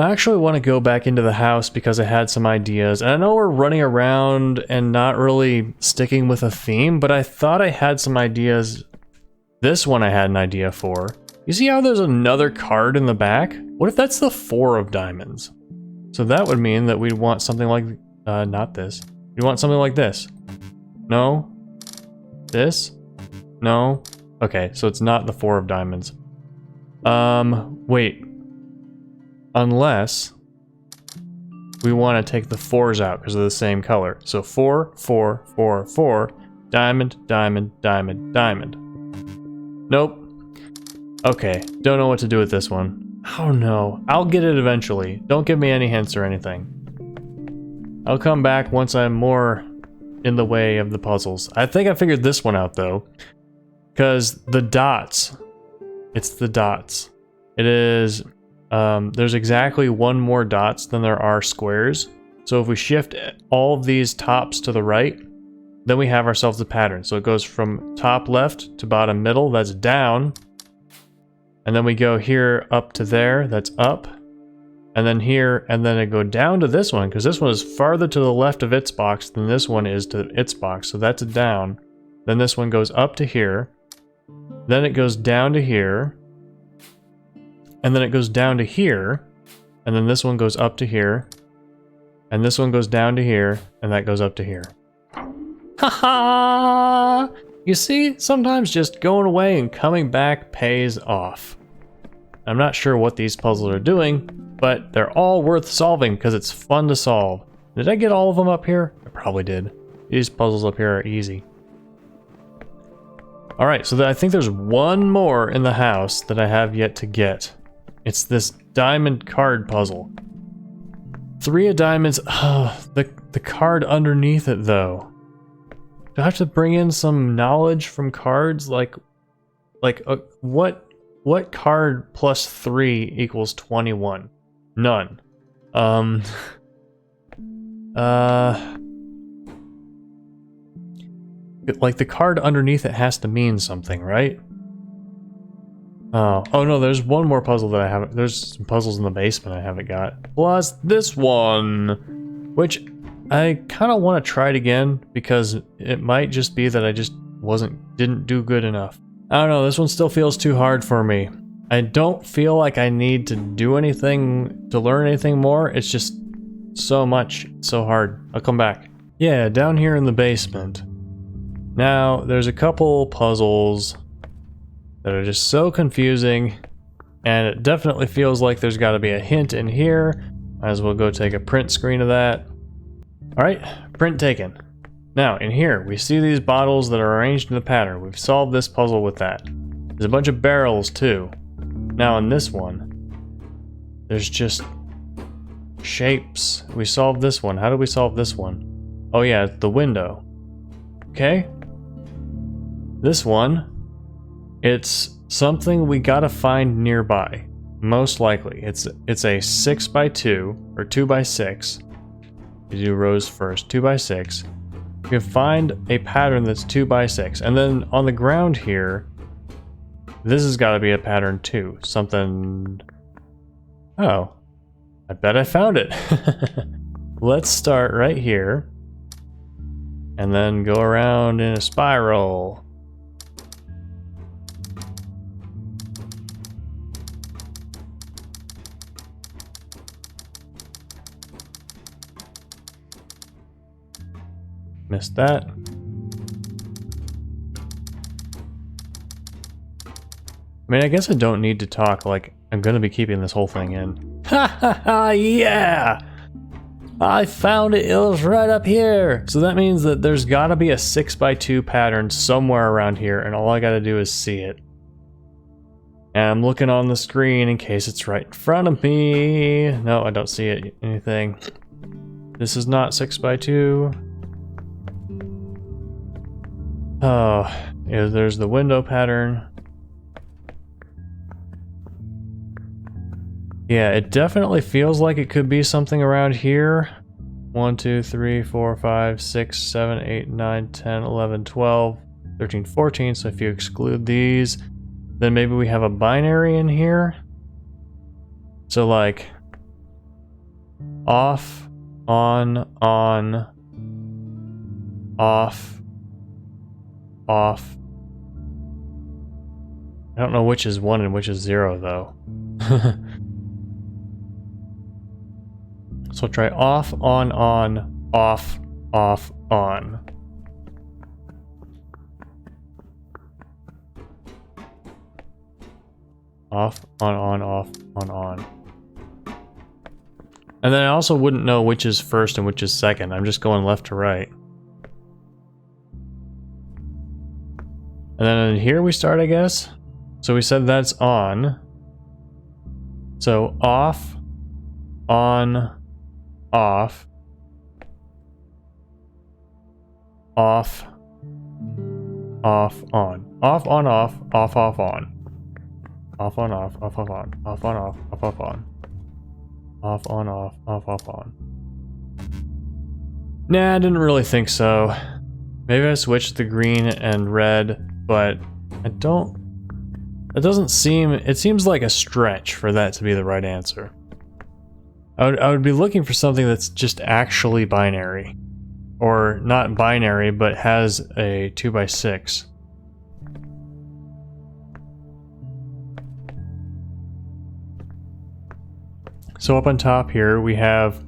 I actually want to go back into the house because I had some ideas. And I know we're running around and not really sticking with a theme, but I thought I had some ideas. This one I had an idea for. You see how there's another card in the back? What if that's the 4 of diamonds? So that would mean that we'd want something like, not this. We want something like this. No? This? No? Okay, so it's not the 4 of diamonds. Wait. Unless we want to take the 4s out because they're the same color. So 4, 4, 4, 4, diamond, diamond, diamond, diamond. Nope. Okay, don't know what to do with this one. Oh no, I'll get it eventually. Don't give me any hints or anything. I'll come back once I'm more in the way of the puzzles. I think I figured this one out though. Because the dots. It's the dots. It is... there's exactly 1 more dots than there are squares. So if we shift all of these tops to the right, then we have ourselves a pattern. So it goes from top left to bottom middle, that's down. And then we go here up to there, that's up. And then here, and then it go down to this one, because this one is farther to the left of its box than this one is to its box. So that's a down. Then this one goes up to here. Then it goes down to here. And then it goes down to here. And then this one goes up to here. And this one goes down to here. And that goes up to here. Haha! You see, sometimes just going away and coming back pays off. I'm not sure what these puzzles are doing, but they're all worth solving because it's fun to solve. Did I get all of them up here? I probably did. These puzzles up here are easy. Alright, so I think there's one more in the house that I have yet to get. It's this diamond card puzzle. 3 of diamonds. Oh, the card underneath it though. Do I have to bring in some knowledge from cards? Like what card plus 3 equals 21? None. Like the card underneath it has to mean something, right? Oh no, there's one more puzzle that I haven't. There's some puzzles in the basement I haven't got. Plus this one, which I kind of want to try it again because it might just be that I just didn't do good enough. I don't know, this one still feels too hard for me. I don't feel like I need to do anything to learn anything more. It's just so much, so hard. I'll come back. Yeah, down here in the basement. Now, there's a couple puzzles that are just so confusing, and it definitely feels like there's got to be a hint in here. Might as well go take a print screen of that. Alright, print taken. Now, in here, we see these bottles that are arranged in a pattern. We've solved this puzzle with that. There's a bunch of barrels, too. Now, in this one, there's just shapes. We solved this one. How did we solve this one? Oh yeah, the window. Okay. This one, it's something we gotta find nearby. Most likely. It's a 6x2, or 2x6. You do rows first, 2x6. You can find a pattern that's 2x6. And then on the ground here, this has got to be a pattern too. Something... Oh. I bet I found it. Let's start right here. And then go around in a spiral. Missed that. I mean, I guess I don't need to talk, like, I'm gonna be keeping this whole thing in. Ha ha ha, yeah! I found it, it was right up here! So that means that there's gotta be a 6x2 pattern somewhere around here, and all I gotta do is see it. And I'm looking on the screen in case it's right in front of me. No, I don't see it, anything. This is not 6x2. Oh, yeah, there's the window pattern. Yeah, it definitely feels like it could be something around here. 1, 2, 3, 4, 5, 6, 7, 8, 9, 10, 11, 12, 13, 14. So if you exclude these, then maybe we have a binary in here. So like Off, on, off, off. I don't know which is 1 and which is 0 though. So I'll try off, on, off, off, on. Off, on, off, on. And then I also wouldn't know which is first and which is second. I'm just going left to right. And then here we start, I guess. So we said that's on. So off, on, off, off, off, on. Off, on, off, on. Off, on, off, on. Off, on, off, on. Off, on, off, on. Nah, I didn't really think so. Maybe I switched the green and red, but it doesn't seem, it seems like a stretch for that to be the right answer. I would be looking for something that's just actually binary. Or not binary, but has a 2x6. So up on top here, we have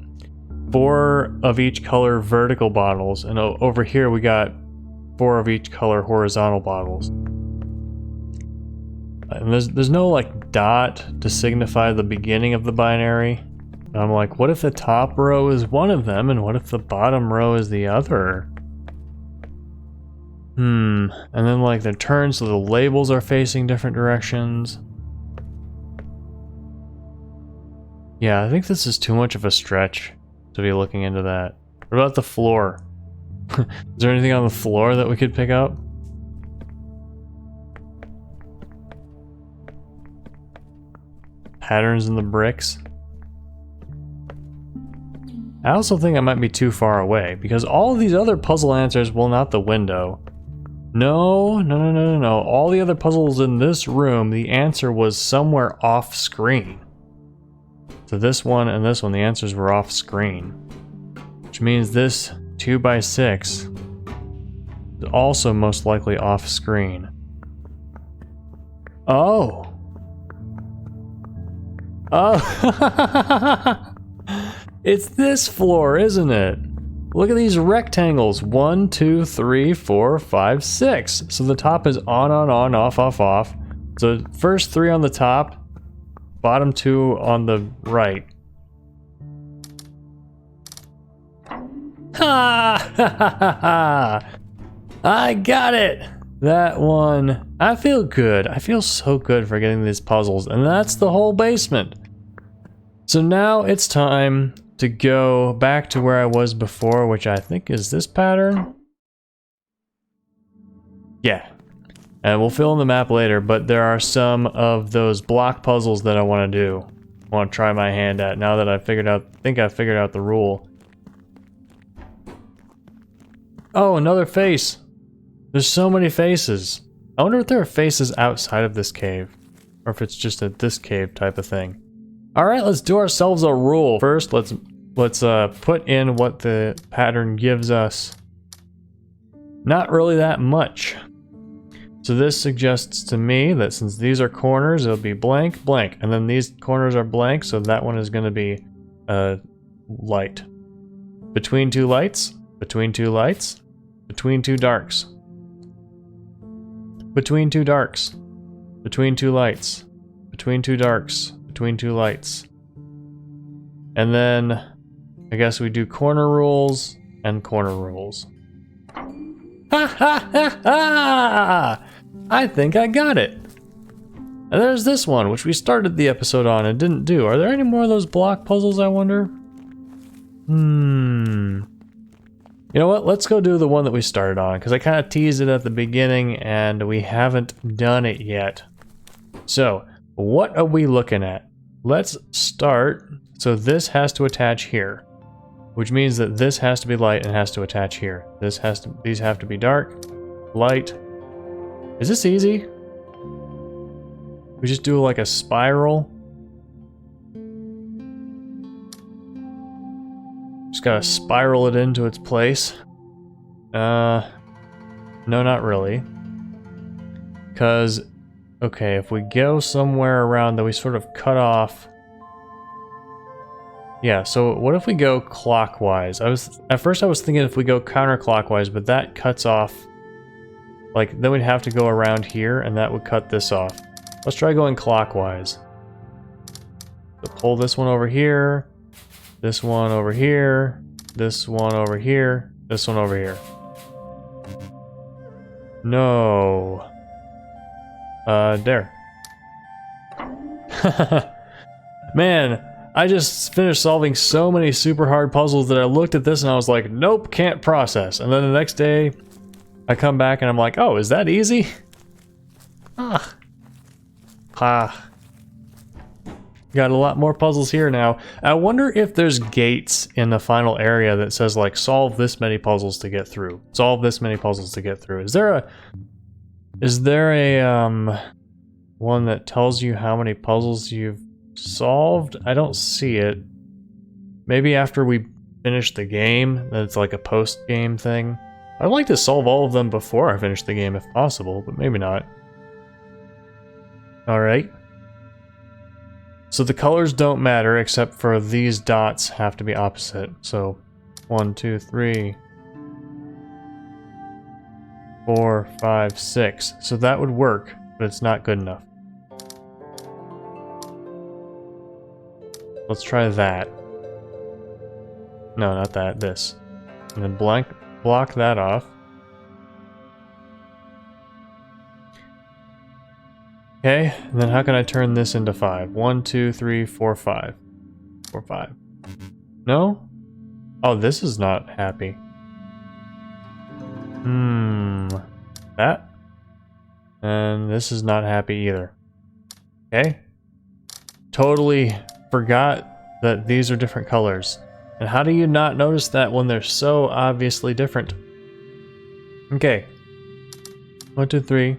4 of each color vertical bottles, and over here we got 4 of each color horizontal bottles. And there's no like dot to signify the beginning of the binary. And I'm like, what if the top row is one of them, and what if the bottom row is the other? And then like they're turned so the labels are facing different directions. Yeah, I think this is too much of a stretch to be looking into that. What about the floor? Is there anything on the floor that we could pick up? Patterns in the bricks? I also think I might be too far away, because all of these other puzzle answers, well, not the window. No. All the other puzzles in this room, the answer was somewhere off screen. So this one and this one, the answers were off screen. Which means this 2x6 is also most likely off screen. Oh! It's this floor, isn't it? Look at these rectangles. 1, 2, 3, 4, 5, 6. So the top is on, off, off. So first 3 on the top, bottom 2 on the right. Ha! I got it! That one. I feel good. I feel so good for getting these puzzles, and that's the whole basement. So now it's time to go back to where I was before, which I think is this pattern. Yeah. And we'll fill in the map later, but there are some of those block puzzles that I want to do. I want to try my hand at now that I figured out the rule. Oh, another face. There's so many faces. I wonder if there are faces outside of this cave, or if it's just a this cave type of thing. All right, let's do ourselves a rule. First, let's put in what the pattern gives us. Not really that much. So this suggests to me that since these are corners, it'll be blank, blank, and then these corners are blank, so that one is going to be light. Between 2 lights, between 2 lights, between 2 darks. Between 2 darks, between 2 lights, between 2 darks, between 2 lights. And then I guess we do corner rules and corner rules. Ha ha ha ha! I think I got it. And there's this one, which we started the episode on and didn't do. Are there any more of those block puzzles, I wonder? You know what? Let's go do the one that we started on, because I kind of teased it at the beginning and we haven't done it yet. So, what are we looking at? Let's start. So this has to attach here, which means that this has to be light and has to attach here. These have to be dark, light. Is this easy? We just do like a spiral. Just gotta spiral it into its place. No, not really. Because, okay, if we go somewhere around that we sort of cut off... Yeah, so what if we go clockwise? At first I was thinking if we go counterclockwise, but that cuts off... Like, then we'd have to go around here, and that would cut this off. Let's try going clockwise. So pull this one over here, this one over here, this one over here, this one over here. No. There. Man, I just finished solving so many super hard puzzles that I looked at this and I was like, nope, can't process. And then the next day, I come back and I'm like, oh, is that easy? Ah. Got a lot more puzzles here now. I wonder if there's gates in the final area that says like, solve this many puzzles to get through. Solve this many puzzles to get through. Is there a one that tells you how many puzzles you've solved? I don't see it. Maybe after we finish the game, that's like a post-game thing. I'd like to solve all of them before I finish the game if possible, but maybe not. Alright. So the colors don't matter except for these dots have to be opposite. So 1, 2, 3, 4, 5, 6. So that would work, but it's not good enough. Let's try that. No, not that, this. And then block that off. Okay, and then how can I turn this into 5? 1, 2, 3, 4, 5. 4, 5. No? Oh, this is not happy. That? And this is not happy either. Okay. Totally forgot that these are different colors. And how do you not notice that when they're so obviously different? Okay. 1, 2, 3.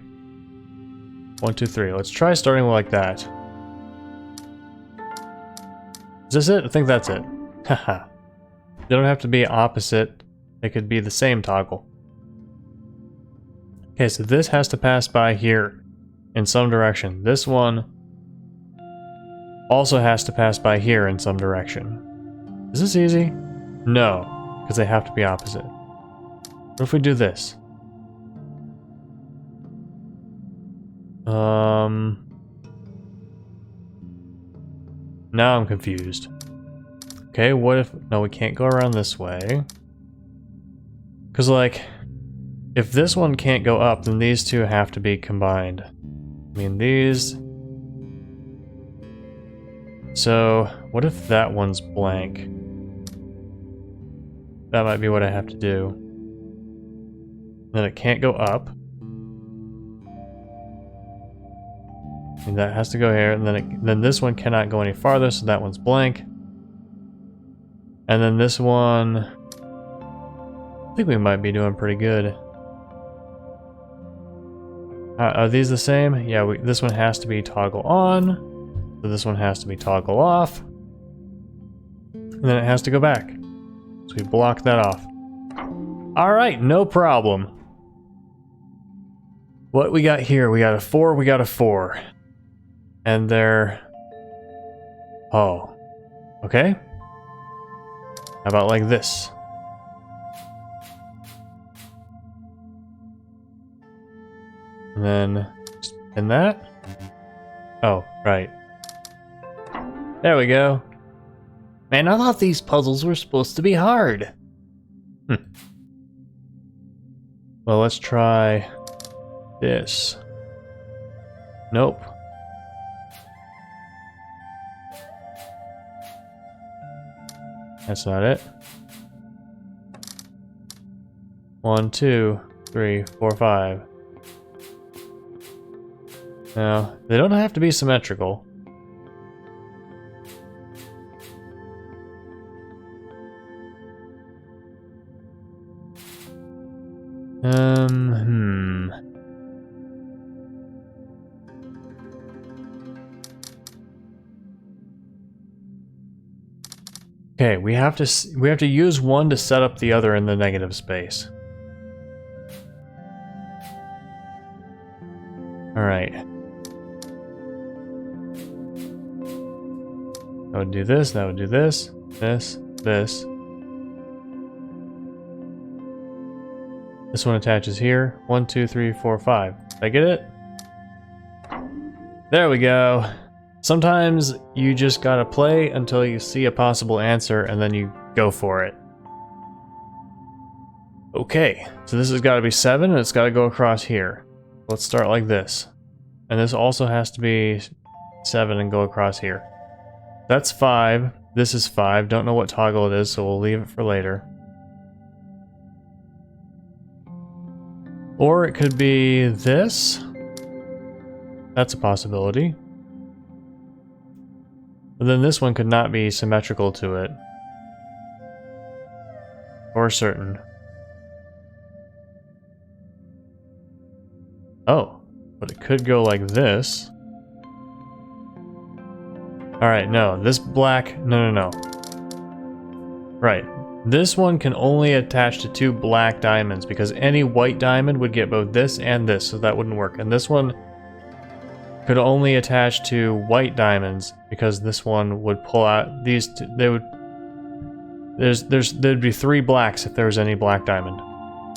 1, 2, 3. Let's try starting like that. Is this it? I think that's it. Haha. They don't have to be opposite. They could be the same toggle. Okay, so this has to pass by here in some direction. This one also has to pass by here in some direction. Is this easy? No, because they have to be opposite. What if we do this? Now I'm confused. Okay, what if... No, we can't go around this way. Because, like, if this one can't go up, then these two have to be combined. I mean, these... So, what if that one's blank? That might be what I have to do. Then it can't go up. And that has to go here, and then this one cannot go any farther, so that one's blank. And then this one... I think we might be doing pretty good. Are these the same? Yeah, this one has to be toggle on. So this one has to be toggle off. And then it has to go back. So we block that off. Alright, no problem. What we got here? We got a 4, we got a 4. And they're... Oh. Okay. How about like this? And then... spin that? Oh, right. There we go. Man, I thought these puzzles were supposed to be hard. Well, let's try this. Nope. That's not it. 1, 2, 3, 4, 5. No, they don't have to be symmetrical. Okay, we have to use one to set up the other in the negative space. All right. That would do this. That would do this. This. This. This one attaches here. 1, 2, 3, 4, 5. Did I get it? There we go. Sometimes you just gotta play until you see a possible answer and then you go for it. Okay, so this has gotta be 7 and it's gotta go across here. Let's start like this. And this also has to be 7 and go across here. That's 5. This is 5. Don't know what toggle it is, so we'll leave it for later. Or it could be this. That's a possibility. But then this one could not be symmetrical to it. For certain. Oh, but it could go like this. Alright, no, this black, no. Right, this one can only attach to 2 black diamonds because any white diamond would get both this and this, so that wouldn't work. And this one could only attach to white diamonds because this one would pull out these two, there'd be 3 blacks if there was any black diamond.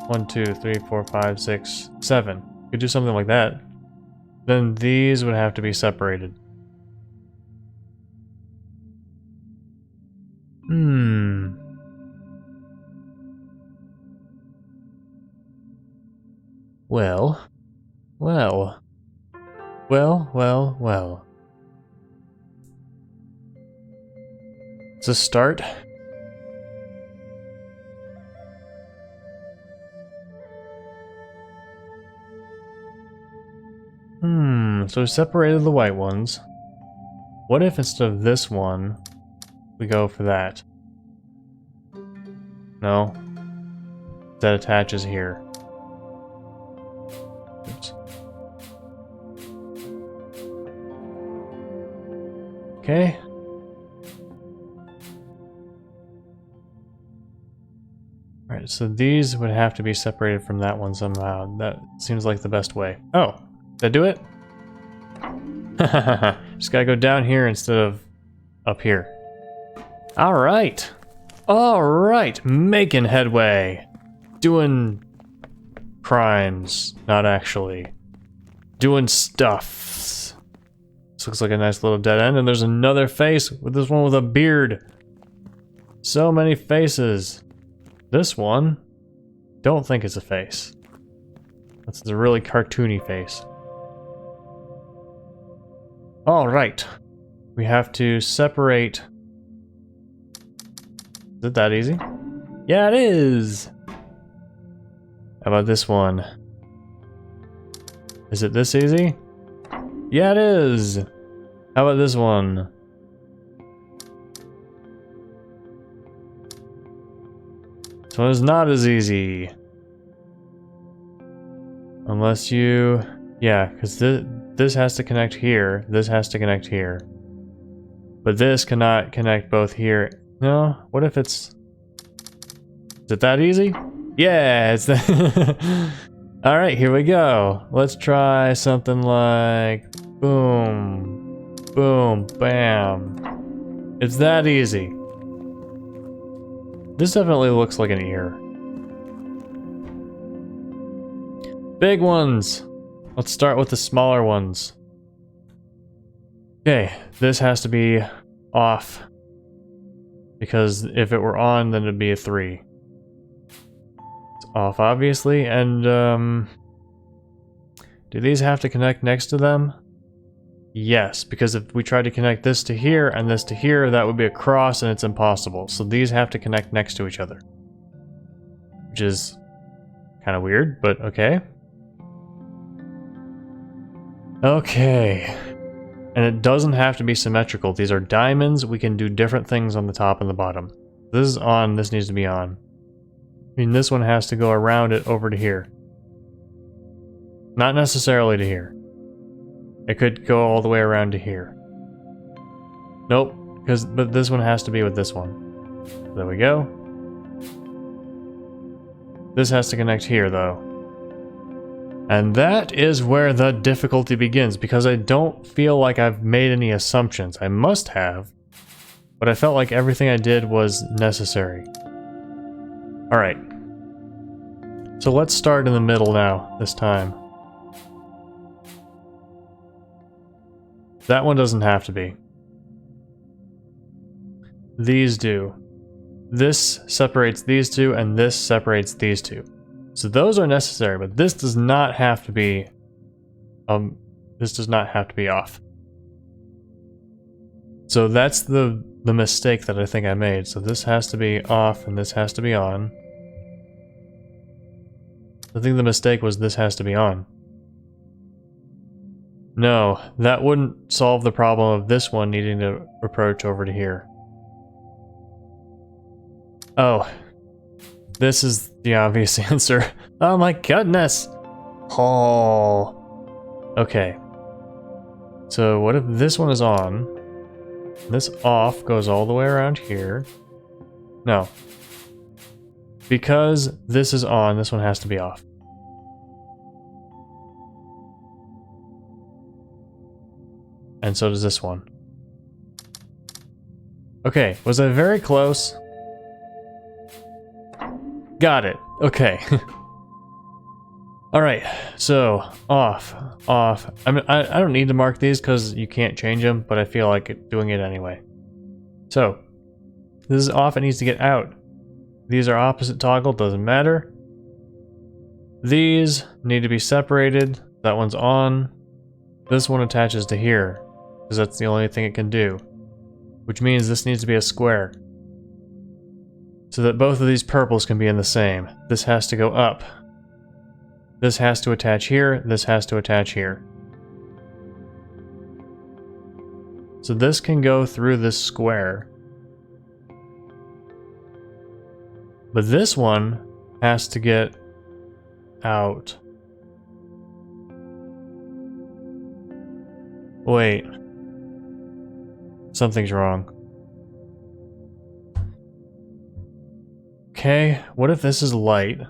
1, 2, 3, 4, 5, 6, 7. Could do something like that. Then these would have to be separated. Well. It's a start. So we separated the white ones. What if instead of this one, we go for that? No. That attaches here. Oops. Okay. Alright, so these would have to be separated from that one somehow. That seems like the best way. Oh, did I do it? Just gotta go down here instead of up here. Alright. Alright, making headway. Doing crimes, not actually. Doing stuff. This looks like a nice little dead end, and there's another face with this one with a beard. So many faces. This one, don't think it's a face. That's a really cartoony face. Alright. We have to separate. Is it that easy? Yeah, it is! How about this one? Is it this easy? Yeah, it is! How about this one? This one is not as easy. Unless you... Yeah, because this has to connect here, this has to connect here. But this cannot connect both here. No, what if it's... Is it that easy? Yeah, it's that... Alright, here we go. Let's try something like... Boom. Boom. Bam. It's that easy. This definitely looks like an ear. Big ones! Let's start with the smaller ones. Okay, this has to be off. Because if it were on, then it'd be a 3. It's off, obviously, and, do these have to connect next to them? Yes, because if we tried to connect this to here and this to here, that would be a cross and it's impossible. So these have to connect next to each other. Which is kind of weird, but okay. Okay. And it doesn't have to be symmetrical. These are diamonds. We can do different things on the top and the bottom. This is on, this needs to be on. I mean, this one has to go around it over to here. Not necessarily to here. It could go all the way around to here. Nope, but this one has to be with this one. There we go. This has to connect here, though. And that is where the difficulty begins, because I don't feel like I've made any assumptions. I must have, but I felt like everything I did was necessary. Alright. So let's start in the middle now, this time. That one doesn't have to be. These do. This separates these two, and this separates these two. So those are necessary, but this does not have to be, this does not have to be off. So that's the mistake that I think I made. So this has to be off, and this has to be on. I think the mistake was this has to be on. No, that wouldn't solve the problem of this one needing to approach over to here. Oh, this is the obvious answer. Oh my goodness! Oh. Okay. So what if this one is on? This off goes all the way around here. No. Because this is on, this one has to be off. And so does this one. Okay, was I very close? Got it. Okay. Alright, so off, off. I mean, I don't need to mark these because you can't change them, but I feel like doing it anyway. So, this is off, it needs to get out. These are opposite toggle, doesn't matter. These need to be separated. That one's on. This one attaches to here, because that's the only thing it can do. Which means this needs to be a square. So that both of these purples can be in the same. This has to go up. This has to attach here, this has to attach here. So this can go through this square. But this one has to get out. Wait. Something's wrong. Okay, what if this is light?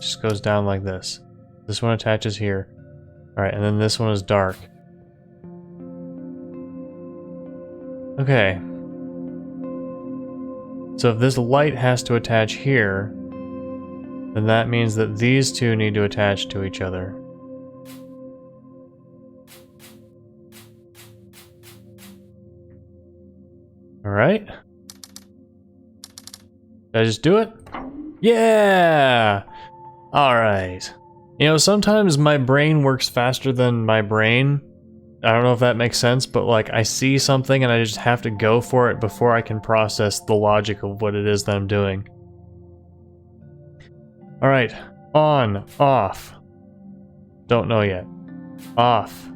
Just goes down like this. This one attaches here. Alright, and then this one is dark. Okay. So if this light has to attach here, then that means that these two need to attach to each other. Alright. Did I just do it? Yeah! Alright. You know, sometimes my brain works faster than my brain. I don't know if that makes sense, but like I see something and I just have to go for it before I can process the logic of what it is that I'm doing. Alright. On. Off. Don't know yet. Off.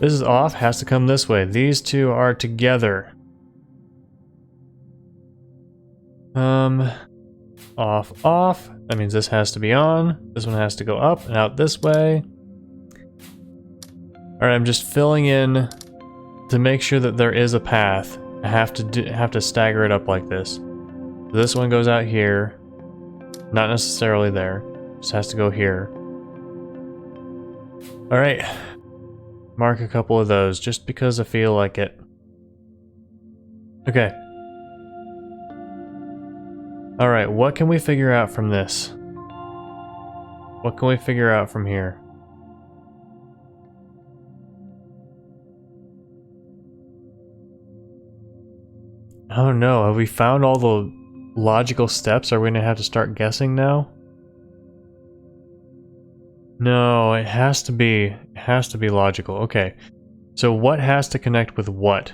This is off, has to come this way. These two are together. Off, off. That means this has to be on. This one has to go up and out this way. Alright, I'm just filling in to make sure that there is a path. I have to stagger it up like this. This one goes out here. Not necessarily there. Just has to go here. Alright. Mark a couple of those just because I feel like it. Okay. Alright, what can we figure out from this? What can we figure out from here? Oh no, have we found all the logical steps? Are we gonna have to start guessing now? No, it has to be logical. Okay. So what has to connect with what?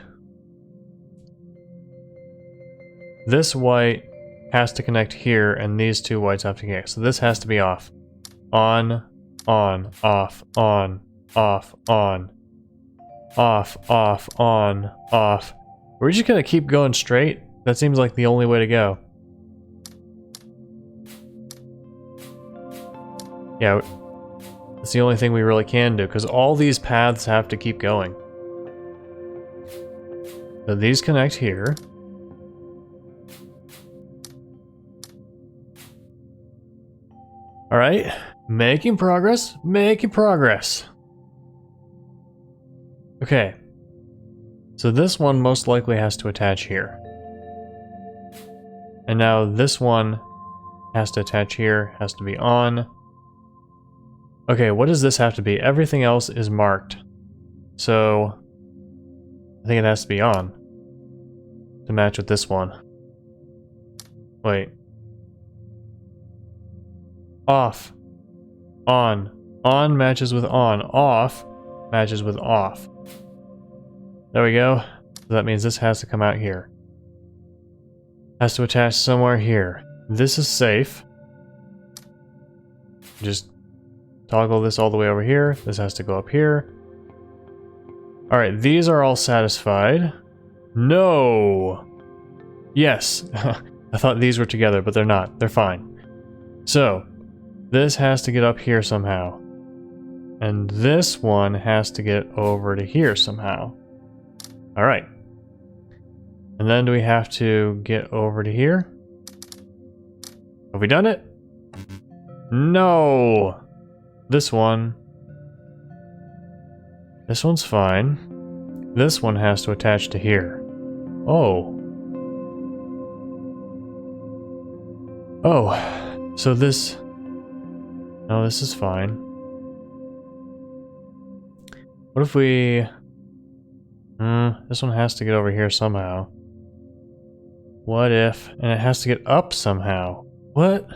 This white has to connect here, and these two whites have to connect. So this has to be off. On, off, on, off, on. Off, off, on, off. We're just gonna keep going straight? That seems like the only way to go. Yeah, that's the only thing we really can do, because all these paths have to keep going. So these connect here. All right, making progress, making progress. Okay, so this one most likely has to attach here. And now this one has to attach here, has to be on. Okay, what does this have to be? Everything else is marked. So I think it has to be on to match with this one. Wait. Off. On. On matches with on. Off matches with off. There we go. So that means this has to come out here. Has to attach somewhere here. This is safe. Just toggle this all the way over here. This has to go up here. Alright, these are all satisfied. No! Yes. I thought these were together, but they're not. They're fine. So, this has to get up here somehow. And this one has to get over to here somehow. Alright. And then do we have to get over to here? Have we done it? No! This one. This one's fine. This one has to attach to here. Oh. Oh. So this... No, this is fine. What if we... this one has to get over here somehow. What if... And it has to get up somehow. What?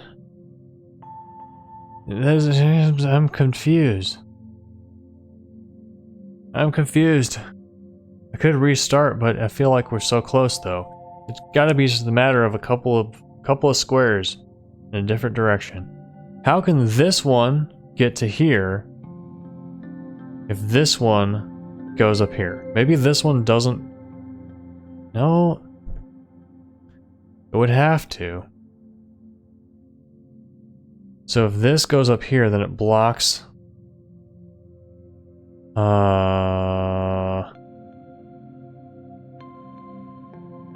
I'm confused. I'm confused. I could restart, but I feel like we're so close though. It's gotta be just a matter of a couple of squares in a different direction. How can this one get to here if this one goes up here? Maybe this one doesn't... No. It would have to. So if this goes up here, then it blocks...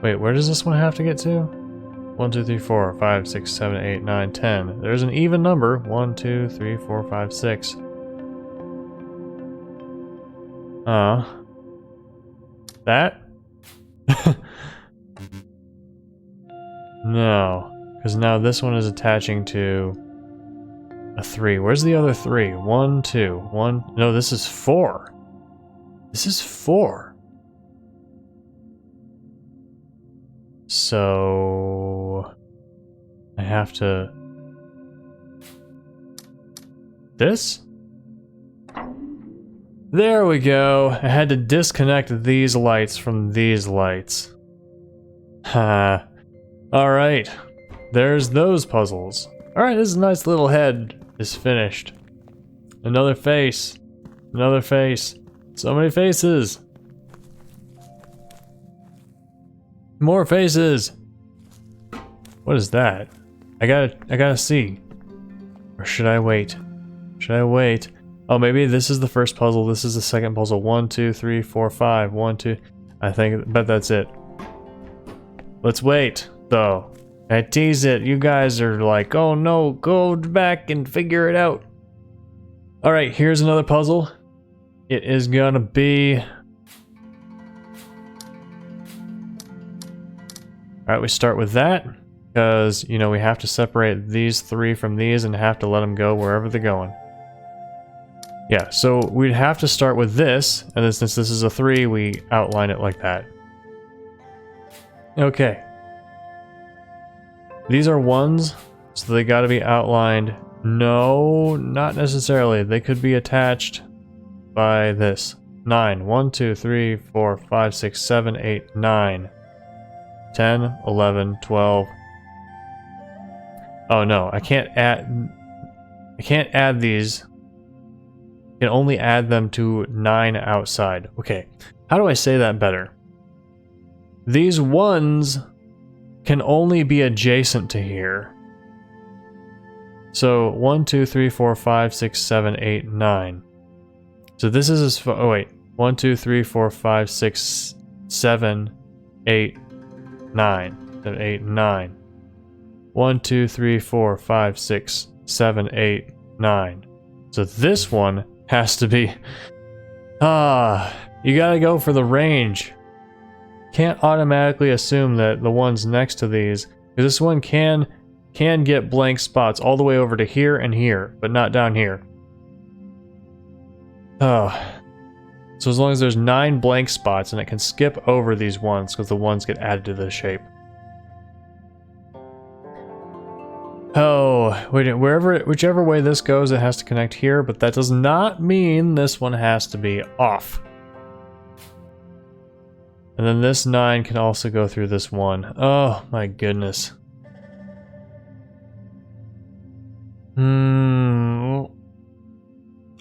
Wait, where does this one have to get to? 1, 2, 3, 4, 5, 6, 7, 8, 9, 10. There's an even number. 1, 2, 3, 4, 5, 6. That? No. Because now this one is attaching to a 3. Where's the other 3? 1, 2, 1. No, this is 4. This is 4. So I have to... This? There we go. I had to disconnect these lights from these lights. Ha. Alright. There's those puzzles. Alright, this nice little head is finished. Another face. Another face. So many faces. More faces. What is that? I gotta see. Or should I wait? Should I wait? Oh, maybe this is the first puzzle. This is the second puzzle. 1, 2, 3, 4, 5. 1, 2. Bet that's it. Let's wait, though. I tease it. You guys are like, oh no, go back and figure it out. Alright, here's another puzzle. It is gonna be... Alright, we start with that, because, you know, we have to separate these 3 from these and have to let them go wherever they're going. Yeah, so we'd have to start with this, and then since this is a 3, we outline it like that. Okay. These are 1s, so they gotta be outlined. No, not necessarily. They could be attached by this. 9. 1, 2, 3, 4, 5, 6, 7, 8, 9. 10, 11, 12. Oh no, I can't add these. I can only add them to 9 outside. Okay, how do I say that better? These 1s can only be adjacent to here. So 1, 2, 3, 4, 5, 6, 7, 8, 9. So this is as far, oh wait, 1, 2, 3, 4, 5, 6, 7, 8, 9. 7, 8, 9. 1, 2, 3, 4, 5, 6, 7, 8, 9. So this one has to be... you gotta go for the range. Can't automatically assume that the ones next to these, because this one can get blank spots all the way over to here and here, but not down here. Oh. So as long as there's 9 blank spots and it can skip over these ones because the ones get added to the shape. Oh, wait, whichever way this goes, it has to connect here, but that does not mean this one has to be off. And then this 9 can also go through this one. Oh my goodness.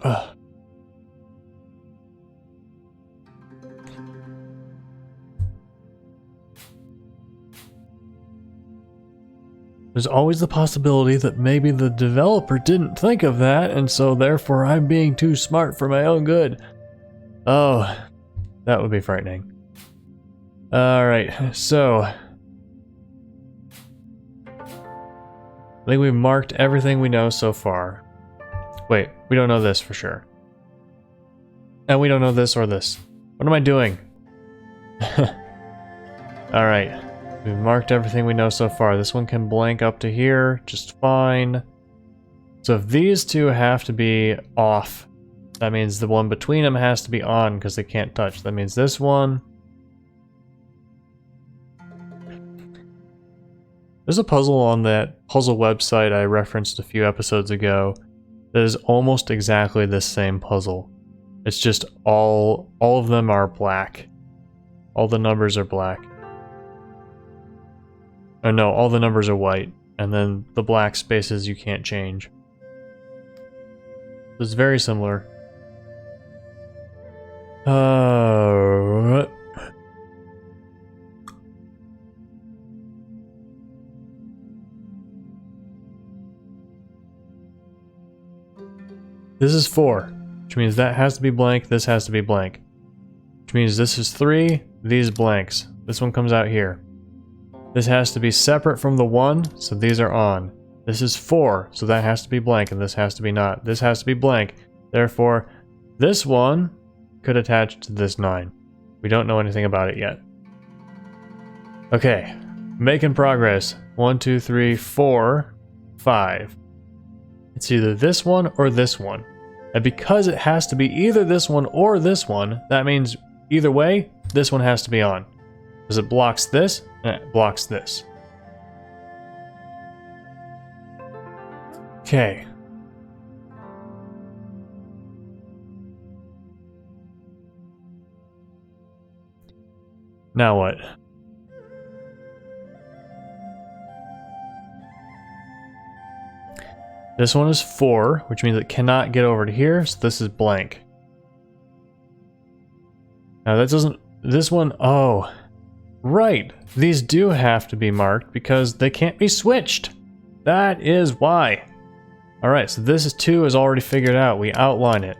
Ugh. There's always the possibility that maybe the developer didn't think of that, and so therefore I'm being too smart for my own good. Oh, that would be frightening. Alright, so... I think we've marked everything we know so far. Wait, we don't know this for sure. And we don't know this or this. What am I doing? Alright. We've marked everything we know so far. This one can blank up to here, just fine. So if these two have to be off, that means the one between them has to be on because they can't touch. That means this one. There's a puzzle on that puzzle website I referenced a few episodes ago that is almost exactly this same puzzle. It's just all of them are black. All the numbers are black. Oh no, all the numbers are white, and then the black spaces you can't change. It's very similar. This is 4, which means that has to be blank, this has to be blank. Which means this is 3, these blanks. This one comes out here. This has to be separate from the 1, so these are on. This is 4, so that has to be blank, and this has to be not. This has to be blank. Therefore, this one could attach to this 9. We don't know anything about it yet. Okay, making progress. 1, 2, 3, 4, 5. It's either this one or this one. And because it has to be either this one or this one, that means either way, this one has to be on. Because it blocks this, and it blocks this. Okay. Now what? This one is 4, which means it cannot get over to here, so this is blank. Now that doesn't... This one... Oh... Right, these do have to be marked because they can't be switched. That is why. Alright, so this is 2 is already figured out. We outline it.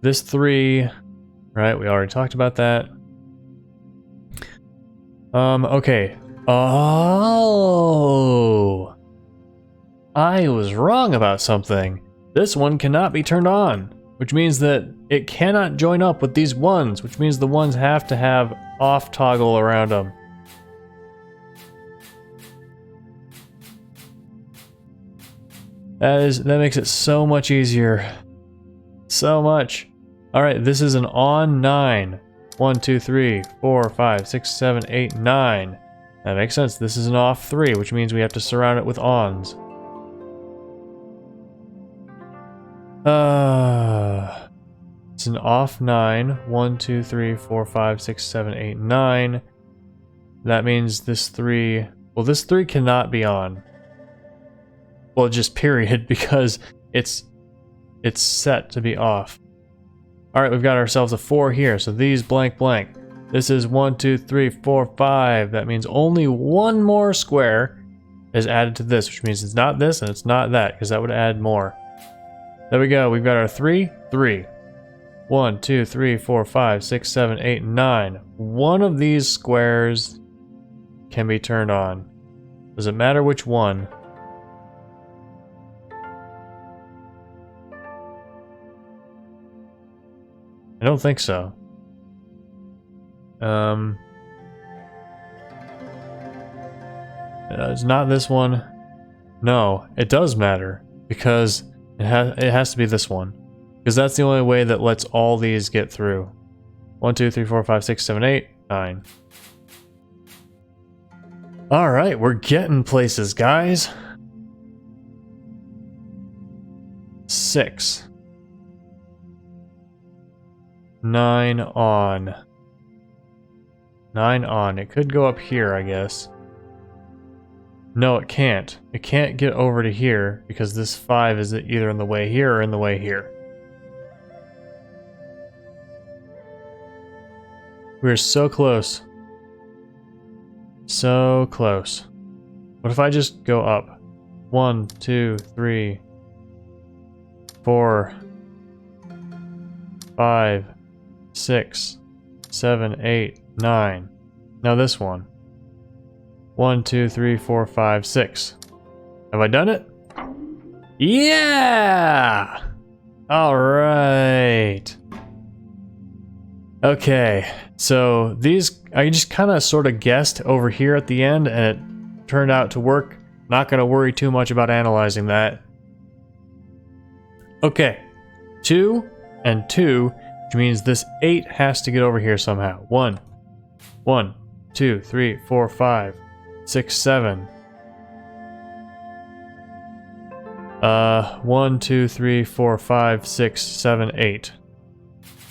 This 3, right, we already talked about that. Okay. Oh! I was wrong about something. This one cannot be turned on, which means that it cannot join up with these ones, which means the ones have to have off toggle around them. That makes it so much easier. So much. Alright, this is an on 9. 1, 2, 3, 4, 5, 6, 7, 8, 9. That makes sense. This is an off 3, which means we have to surround it with ons. It's an off 9. 1, 2, 3, 4, 5, 6, 7, 8, 9. That means this 3... Well, this 3 cannot be on. Well, just period, because it's set to be off. Alright, we've got ourselves a 4 here, so these blank blank. This is 1, 2, 3, 4, 5. That means only one more square is added to this, which means it's not this and it's not that, because that would add more. There we go, we've got our 3, 3. 1, 2, 3, 4, 5, 6, 7, 8, 9. One of these squares can be turned on. Does it matter which one? I don't think so. It's not this one. No, it does matter because it has to be this one. Because that's the only way that lets all these get through. 1, 2, 3, 4, 5, 6, 7, 8, 9. Alright, we're getting places, guys. 6. 9 on. 9 on. It could go up here, I guess. No, it can't. It can't get over to here because this 5 is either in the way here or in the way here. We're so close. So close. What if I just go up? 1, 2, 3, 4, 5, 6, 7, 8, 9. Now this one. 1, 2, 3, 4, 5, 6. Have I done it? Yeah! Alright. Okay, so these, I just kind of sort of guessed over here at the end and it turned out to work. Not going to worry too much about analyzing that. Okay, 2 and 2, which means this 8 has to get over here somehow. 1, 2, 3, 4, 5, 6, 7. 1, 2, 3, 4, 5, 6, 7, 8.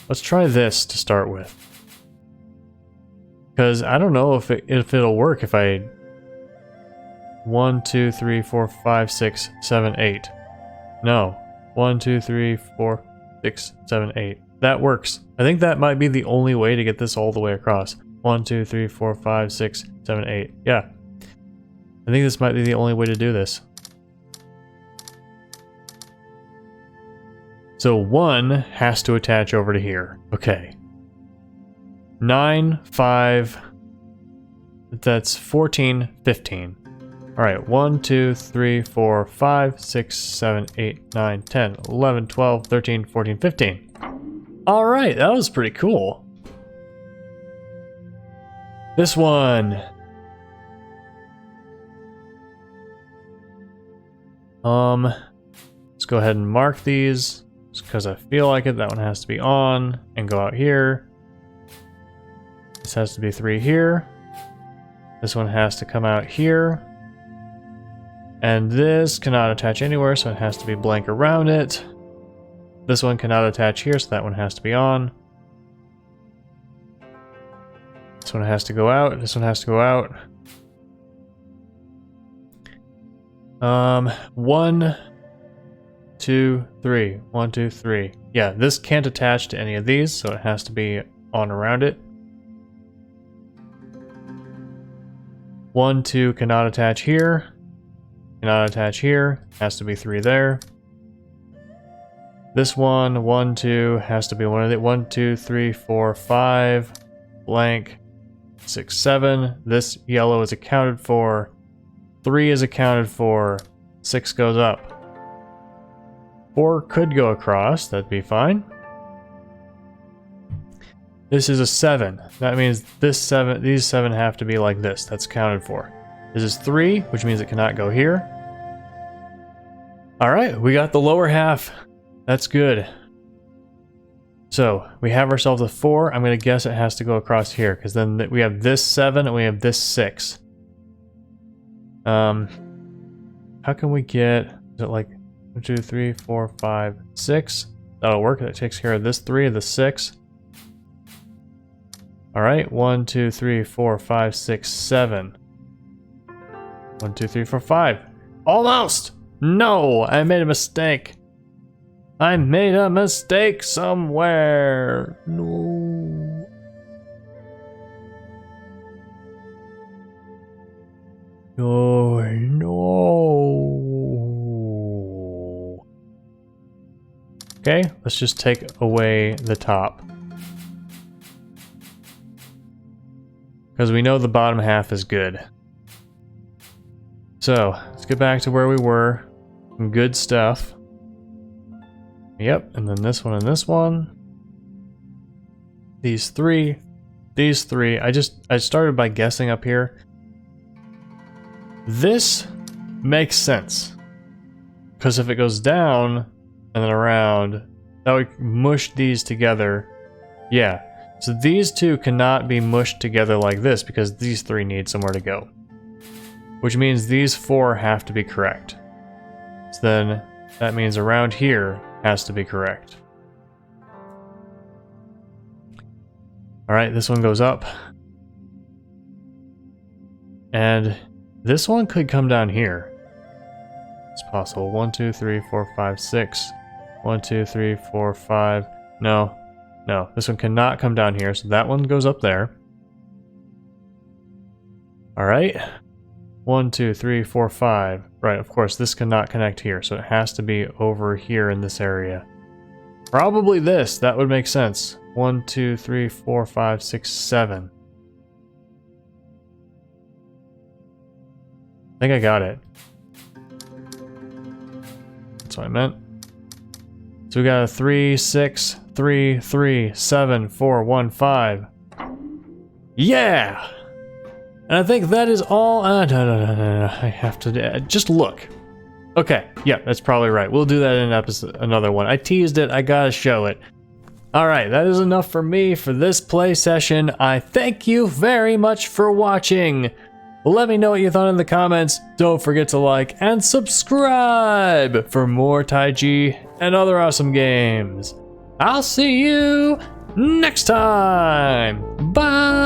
Let's try this to start with. Because I don't know if it'll work if I... 1, 2, 3, 4, 5, 6, 7, 8. No. 1, 2, 3, 4, 6, 7, 8. That works. I think that might be the only way to get this all the way across. 1, 2, 3, 4, 5, 6, 7, 8. Yeah. I think this might be the only way to do this. So 1 has to attach over to here. Okay. 9, 5. That's 14, 15. Alright, 1, 2, 3, 4, 5, 6, 7, 8, 9, 10, 11, 12, 13, 14, 15. Alright, that was pretty cool. This one. Let's go ahead and mark these. Just because I feel like it. That one has to be on and go out here. This has to be 3 here. This one has to come out here. And this cannot attach anywhere, so it has to be blank around it. This one cannot attach here, so that one has to be on. This one has to go out. This one has to go out. 1, 2, 3. 1, 2, 3. Yeah, this can't attach to any of these, so it has to be on around it. 1, 2 cannot attach here. Cannot attach here. Has to be 3 there. This one, 1, 2, has to be one of the 1, 2, 3, 4, 5. Blank. 6, 7. This yellow is accounted for. 3 is accounted for. 6 goes up. 4 could go across. That'd be fine. This is a 7. That means these 7 have to be like this. That's accounted for. This is 3, which means it cannot go here. Alright, we got the lower half. That's good. So, we have ourselves a 4. I'm going to guess it has to go across here, because then we have this 7 and we have this 6. How can we get... Is it like 1, 2, 3, 4, 5, 6? That'll work. That takes care of this 3 and the 6. Alright, 1, 2, 3, 4, 5, 6, 7. 1, 2, 3, 4, 5. Almost! No! I made a mistake. I made a mistake somewhere. No. Oh, no. Okay, let's just take away the top. Because we know the bottom half is good. So, let's get back to where we were. Some good stuff. Yep, and then this one and this one. These three. These three. I started by guessing up here. This makes sense. Because if it goes down and then around, that would mush these together. Yeah. So these two cannot be mushed together like this because these three need somewhere to go. Which means these four have to be correct. So then that means around here has to be correct. Alright, this one goes up. And this one could come down here. It's possible. 1, 2, 3, 4, 5, 6. 1, 2, 3, 4, 5. No. No. This one cannot come down here, so that one goes up there. Alright. 1, 2, 3, 4, 5. Right, of course, this cannot connect here, so it has to be over here in this area. Probably this. That would make sense. 1, 2, 3, 4, 5, 6, 7. I think I got it. That's what I meant. So we got a 3, 6, 3, 3, 7, 4, 1, 5. Yeah! And I think that is all. No. I have to just look. Okay, yeah, that's probably right. We'll do that in an episode, another one. I teased it. I gotta show it. All right, that is enough for me for this play session. I thank you very much for watching. Let me know what you thought in the comments. Don't forget to like and subscribe for more Taiji and other awesome games. I'll see you next time. Bye.